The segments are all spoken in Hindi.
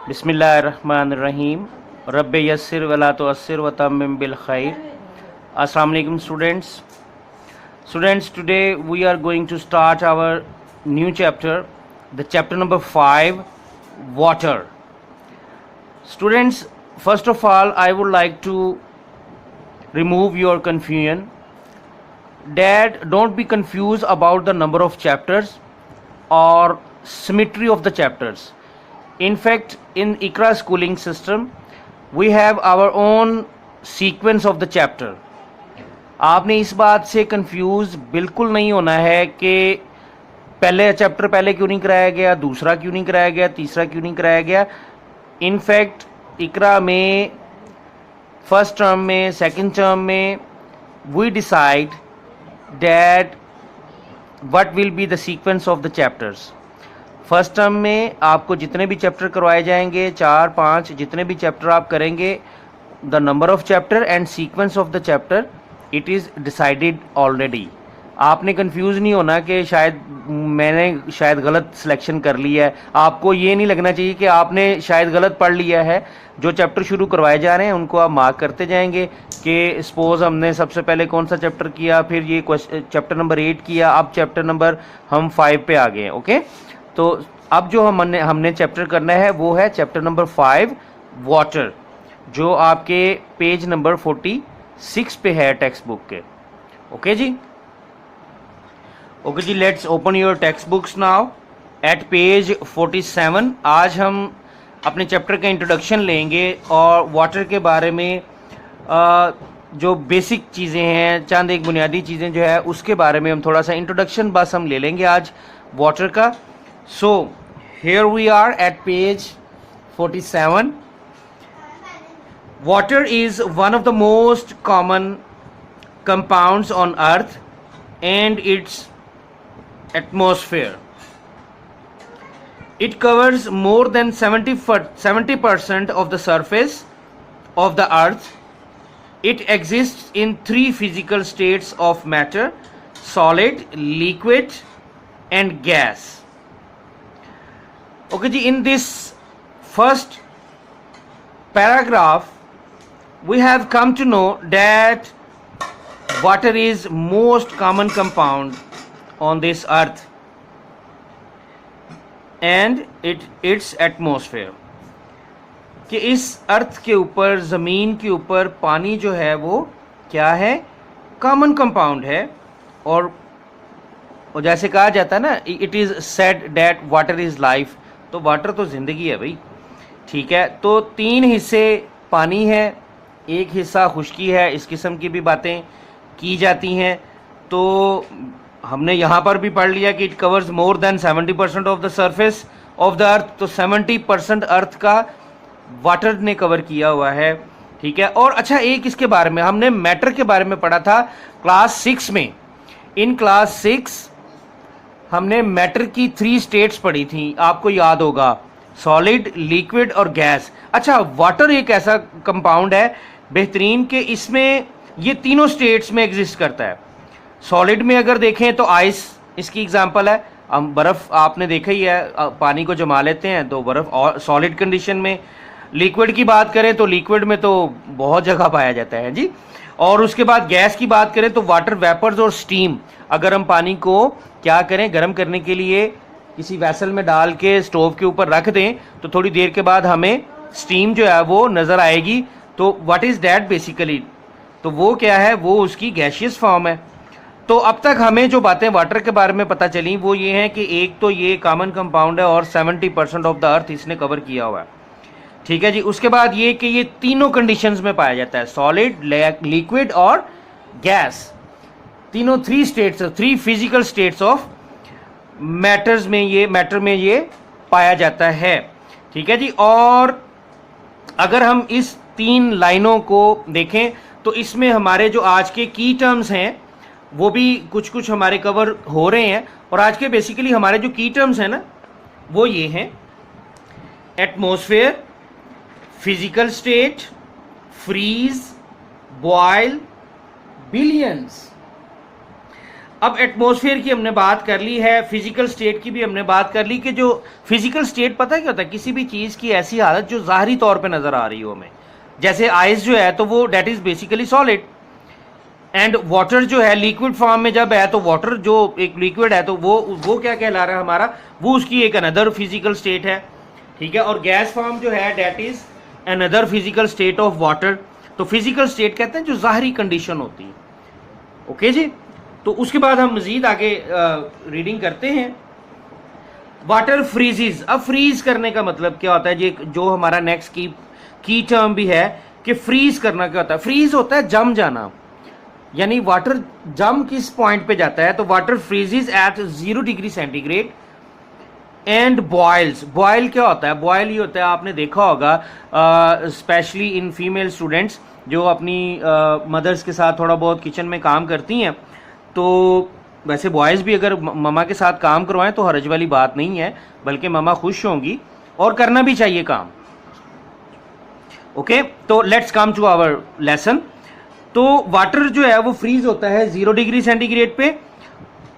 बिस्मिल्लाहिर्रहमानिर्रहीम रब्बे यस्सिर वला तुअस्सिर व तम्मिम बिल खैर। अस्सलाम वालेकुम students, today we are going to start our new chapter, the chapter number 5, water. Students, first of all I would like to remove your confusion. Dad, don't be confused about the number of chapters or symmetry of the chapters. In fact, in ICRA schooling system, we have our own sequence of the chapter. आपने इस बात से कंफ्यूज बिल्कुल नहीं होना है कि पहले चैप्टर पहले क्यों नहीं कराया गया, दूसरा क्यों नहीं कराया गया, तीसरा क्यों नहीं कराया गया. इनफैक्ट इकरा में फर्स्ट टर्म में, सेकंड टर्म में we decide that what will be the sequence of the chapters. First term में आपको जितने भी चैप्टर करवाए जाएंगे, 4-5 जितने भी चैप्टर आप करेंगे, the number of chapter and sequence of the chapter it is decided already. आपने कंफ्यूज नहीं होना कि मैंने शायद गलत सिलेक्शन कर लिया है. आपको ये नहीं लगना चाहिए कि आपने शायद गलत पढ़ लिया है. जो चैप्टर शुरू करवाए जा रहे हैं उनको आप मार्क करते जाएंगे कि सपोज हमने सबसे पहले कौन सा चैप्टर किया, फिर ये चैप्टर नंबर 8 किया, अब चैप्टर नंबर हम 5 पे आ गए हैं. ओके, तो अब जो हमने चैप्टर करना है वो है चैप्टर नंबर 5 वाटर, जो आपके पेज नंबर 46 पे है टेक्स्ट बुक के. ओके जी, let's open your text books now at page 47. आज हम अपने चैप्टर का इंट्रोडक्शन लेंगे और वाटर के बारे में जो बेसिक चीज़ें हैं, चंद एक बुनियादी चीज़ें जो है उसके बारे में हम थोड़ा सा इंट्रोडक्शन बस हम ले लेंगे आज वाटर का. So here we are at page 47. Water is one of the most common compounds on earth and its atmosphere. It covers more than 70% of the surface of the earth. It exists in 3 physical states of matter: solid, liquid and gas. Okay ji, in this first paragraph we have come to know that water is most common compound on this earth and its atmosphere. कि इस अर्थ के ऊपर, ज़मीन के ऊपर पानी जो है वो क्या है, कॉमन कंपाउंड है. और जैसे कहा जाता है ना, it is said that water is life, तो वाटर तो ज़िंदगी है भाई. ठीक है, तो 3 हिस्से पानी है, 1 हिस्सा खुश्की है. इस किस्म की भी बातें की जाती हैं. तो हमने यहाँ पर भी पढ़ लिया कि it covers more than 70% of the surface of the earth. तो 70% अर्थ का वाटर ने कवर किया हुआ है. ठीक है, और अच्छा एक इसके बारे में हमने मैटर के बारे में पढ़ा था क्लास 6 में. इन क्लास 6 हमने मैटर की 3 स्टेट्स पढ़ी थी, आपको याद होगा, सॉलिड, लिक्विड और गैस. अच्छा, वाटर एक ऐसा कंपाउंड है बेहतरीन कि इसमें ये तीनों स्टेट्स में एग्जिस्ट करता है. सॉलिड में अगर देखें तो आइस इसकी एग्जांपल है. हम बर्फ़ आपने देखा ही है, पानी को जमा लेते हैं तो बर्फ़ और सॉलिड कंडीशन में. लिक्विड की बात करें तो लिक्विड में तो बहुत जगह पाया जाता है जी. और उसके बाद गैस की बात करें तो वाटर वेपर्स और स्टीम. अगर हम पानी को क्या करें, गर्म करने के लिए किसी वैसल में डाल के स्टोव के ऊपर रख दें तो थोड़ी देर के बाद हमें स्टीम जो है वो नज़र आएगी. तो व्हाट इज़ दैट बेसिकली, तो वो क्या है, वो उसकी गैशियस फॉर्म है. तो अब तक हमें जो बातें वाटर के बारे में पता चली वो ये हैं कि एक तो ये कॉमन कंपाउंड है और 70% ऑफ द अर्थ इसने कवर किया हुआ है. ठीक है जी. उसके बाद ये कि ये तीनों कंडीशंस में पाया जाता है, सॉलिड, लिक्विड और गैस. तीनों 3 states, 3 physical states of matter में ये पाया जाता है. ठीक है जी. और अगर हम इस 3 लाइनों को देखें तो इसमें हमारे जो आज के की टर्म्स हैं वो भी कुछ कुछ हमारे कवर हो रहे हैं. और आज के बेसिकली हमारे जो की टर्म्स हैं ना वो ये हैं: atmosphere, physical state, freeze, boil, billions. अब एटमॉस्फेयर की हमने बात कर ली है, फिजिकल स्टेट की भी हमने बात कर ली कि जो फिजिकल स्टेट पता है क्या होता है, किसी भी चीज़ की ऐसी हालत जो ज़ाहरी तौर पे नज़र आ रही हो हमें, जैसे आइस जो है तो वो that is basically solid, and water जो है लिक्विड फॉर्म में जब है तो वाटर जो एक लिक्विड है तो वो क्या कहला रहा है हमारा, वो उसकी एक अनदर फिजिकल स्टेट है, ठीक है। और गैस फॉर्म जो है that is another physical state of water. तो फिजिकल स्टेट कहते हैं जो ज़ाहरी कंडीशन होती है, ओके जी। तो उसके बाद हम मजीद आगे रीडिंग करते हैं। वाटर फ्रीजेज, अब फ्रीज करने का मतलब क्या होता है जी, जो हमारा नेक्स्ट की टर्म भी है कि फ्रीज करना क्या होता है। फ्रीज होता है जम जाना, यानी वाटर जम किस पॉइंट पे जाता है, तो water freezes at 0 degree centigrade and boils. Boil क्या होता है, बॉयल ये होता है, आपने देखा होगा स्पेशली इन फीमेल स्टूडेंट्स जो अपनी मदर्स के साथ थोड़ा बहुत किचन में काम करती हैं, तो वैसे बॉयज़ भी अगर ममा के साथ काम करवाएं तो हर्ज वाली बात नहीं है, बल्कि ममा खुश होंगी और करना भी चाहिए काम, ओके। तो let's come to our lesson. तो वाटर जो है वो फ्रीज होता है 0 डिग्री सेंटीग्रेड पे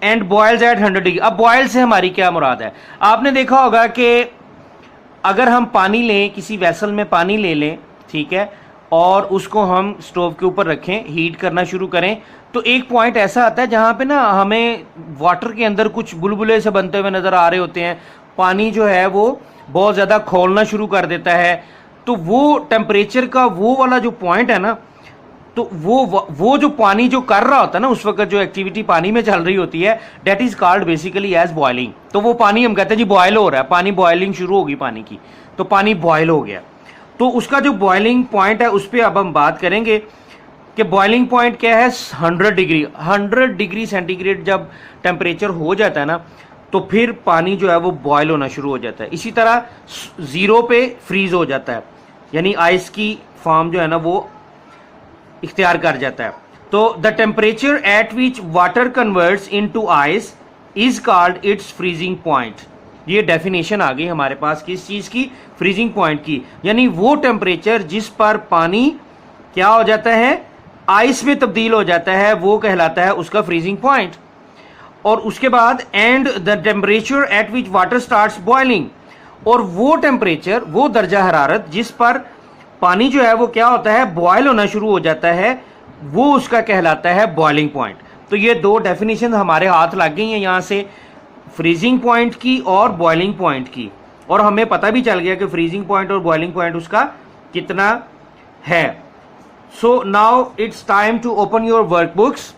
एंड बॉयल्स एट 100 डिग्री। अब बॉयल से हमारी क्या मुराद है, आपने देखा होगा कि अगर हम पानी लें, किसी वेसल में पानी ले लें, ठीक है, और उसको हम स्टोव के ऊपर रखें, हीट करना शुरू करें, तो एक पॉइंट ऐसा आता है जहाँ पे ना हमें वाटर के अंदर कुछ बुलबुले से बनते हुए नज़र आ रहे होते हैं, पानी जो है वो बहुत ज़्यादा खौलना शुरू कर देता है। तो वो टेम्परेचर का वो वाला जो पॉइंट है ना, तो वो जो पानी जो कर रहा होता है ना उस वक्त, जो एक्टिविटी पानी में चल रही होती है, that is called basically as boiling. तो वो पानी हम कहते हैं जी बॉयल हो रहा है, पानी बॉइलिंग शुरू होगी पानी की, तो पानी बॉयल हो गया। तो उसका जो बॉइलिंग पॉइंट है उस पर अब हम बात करेंगे कि बॉइलिंग पॉइंट क्या है, 100 डिग्री सेंटीग्रेड जब टेम्परेचर हो जाता है ना, तो फिर पानी जो है वो बॉयल होना शुरू हो जाता है। इसी तरह 0 पे फ्रीज हो जाता है, यानी आइस की फॉर्म जो है ना वो इख्तियार कर जाता है। तो the temperature at which water converts into ice is called its freezing point. ये डेफिनेशन आ गई हमारे पास किस चीज की, फ्रीजिंग पॉइंट की, यानी वो टेम्परेचर जिस पर पानी क्या हो जाता है, आइस में तब्दील हो जाता है, वो कहलाता है उसका फ्रीजिंग पॉइंट। और उसके बाद and the temperature at which water starts boiling, और वो टेम्परेचर, वो दर्जा हरारत जिस पर पानी जो है वो क्या होता है, बॉयल होना शुरू हो जाता है, वो उसका कहलाता है बॉइलिंग पॉइंट। तो ये दो डेफिनेशन हमारे हाथ लग गई हैं यहाँ से, फ्रीजिंग पॉइंट की और बॉइलिंग पॉइंट की, और हमें पता भी चल गया कि फ्रीजिंग पॉइंट और बॉइलिंग पॉइंट उसका कितना है। So now it's time to open your workbooks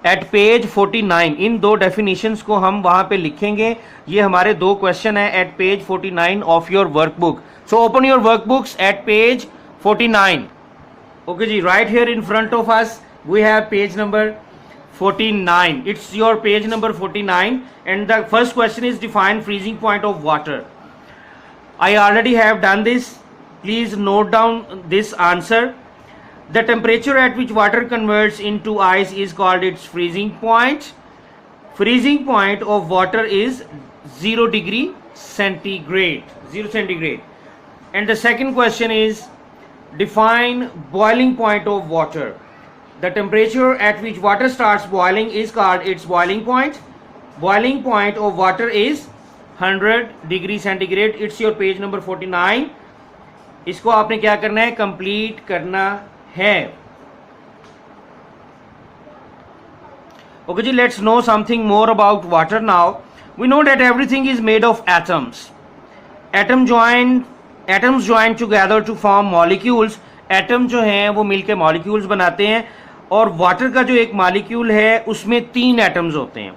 at page 49। इन दो डेफिनेशंस को हम वहां पे लिखेंगे, ये हमारे दो क्वेश्चन है at page 49 of your workbook. So open your workbooks at page 49। Okay जी, right here in front of us we have page number 49. It's your page number 49 and the first question is define freezing point of water. I already have done this. Please note down this answer. The temperature at which water converts into ice is called its freezing point. Freezing point of water is 0 degree centigrade. 0 centigrade. And the second question is define boiling point of water. The temperature at which water starts boiling is called its boiling point. Boiling point of water is 100 degree centigrade. It's your page number 49. इसको आपने क्या करना है, कंप्लीट करना है। Okay जी, let's know something more about water now. We know that everything is made of atoms. Atoms join together to form molecules. Atom जो हैं वो मिलकर मॉलिक्यूल्स बनाते हैं, और वाटर का जो एक मॉलिक्यूल है उसमें 3 एटम्स होते हैं।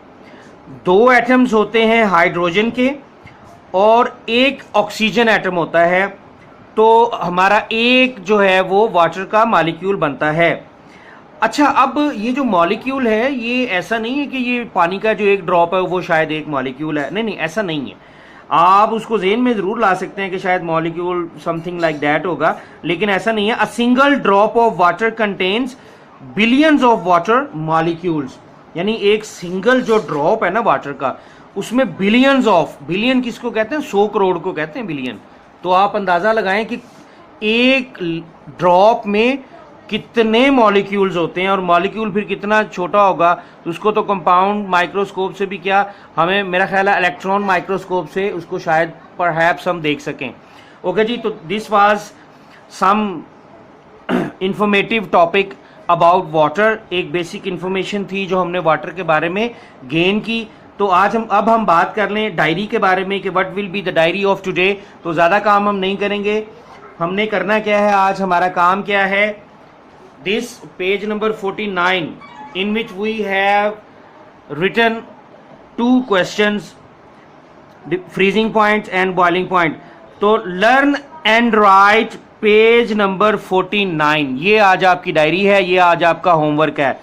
2 एटम्स होते हैं हाइड्रोजन के और एक ऑक्सीजन एटम होता है। तो हमारा एक जो है वो वाटर का मॉलिक्यूल बनता है। अच्छा, अब ये जो मॉलिक्यूल है ये ऐसा नहीं है कि ये पानी का जो एक ड्रॉप है वो शायद एक मॉलिक्यूल है, नहीं, ऐसा नहीं है। आप उसको ज़हन में ज़रूर ला सकते हैं कि शायद मॉलिक्यूल समथिंग लाइक दैट होगा, लेकिन ऐसा नहीं है। A single drop of water contains billions of water molecules, यानी एक सिंगल जो ड्रॉप है ना वाटर का, उसमें बिलियंस ऑफ, बिलियन किसको कहते हैं, 100 करोड़ को कहते हैं बिलियन। तो आप अंदाज़ा लगाएं कि एक ड्रॉप में कितने मॉलिक्यूल्स होते हैं और मॉलिक्यूल फिर कितना छोटा होगा, तो उसको तो कंपाउंड माइक्रोस्कोप से भी क्या, हमें मेरा ख्याल है इलेक्ट्रॉन माइक्रोस्कोप से उसको शायद परहैप्स हम देख सकें। ओके जी, तो this was some informative topic about water. एक बेसिक इंफॉर्मेशन थी जो हमने वाटर के बारे में गेन की। तो आज अब हम बात कर लें डायरी के बारे में कि what will be the diary of today. तो ज़्यादा काम हम नहीं करेंगे, हमने करना क्या है, आज हमारा काम क्या है, this page number 49 in which we have written 2 questions, freezing points and boiling point. तो learn and write page number 49, ये आज आपकी डायरी है, ये आज आपका होमवर्क है।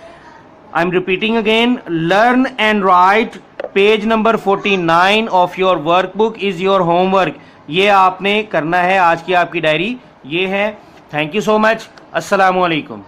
I am repeating again, learn and write page number 49 of your workbook is your homework. ये आपने करना है, आज की आपकी डायरी ये है। Thank you so much. अस्सलामु अलैकुम।